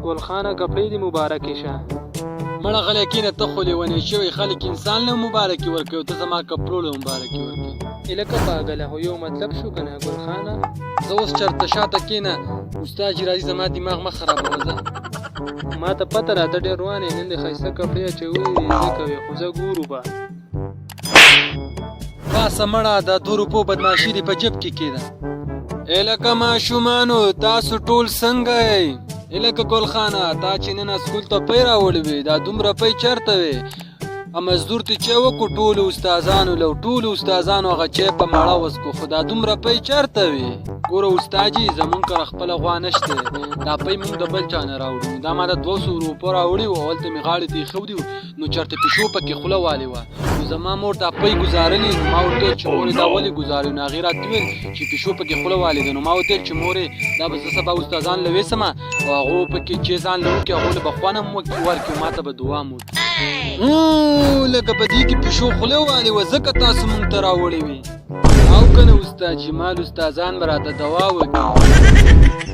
ګلخانه کپړې دې مبارکې شه. مړه غلی کېنه، ته خو لیونی شوی خلک انسان له مبارکي ورکوي، ته زما کپړو له مبارکي ورکوي. لکه پاګله خو یو مطلب شو که نه ګلخانه. زه اوس چېرته شاته کېنه، استاد چې راځي زما دماغ مه خرابوه. زه ما ته پته را ته ډېر روان یې، نن دې ښایسته کپړې اچولې دي زه کوې، خو زه ګورو به. باسه مړه، دا 2 روپو بدماشي دې په جب کې کېده. ای لکه ماشومانو تاسو ټول څنګه یئ؟ ای لکه ګلخانه تا چې نن اسکول ته پی راوړې وې، دا دومره پی چېرته وې؟ مزدور ته چای وکړو ټولو استادانو له ټولو استادانو هغه چای په مړه وڅښو، خو دا دومره پی چېرته وې؟ ګوره استاد جي زمونږ کره خپله غوا نشته، دا پی مونږ د بل چا نه راوړو. دا ما د 200 روپو راوړي وو، هلته مې غاړې ته ایښودي وو، نو چېرته پیشو پکې خوله والې وه. نو زما مور دا پی ګزارلې، نو ما ورته ویل چې مورې دا ولې ګزارې؟ نو هغې راته ویل چې پیشو پکې خوله والې ده. نو ما ورته ویل چې مورې دا به زه سبا استادان له ویسمه او هغو پکې چې ځان له وکړي، هغو له به خوند هم ورکړي، ما ته به دعا هم وکړي. لکه په دې کې پیشو خوله والې وه، ځکه تاسو مونږ ته راوړې وې. او که نه استاد جمال استادان به راته دوا وکړي.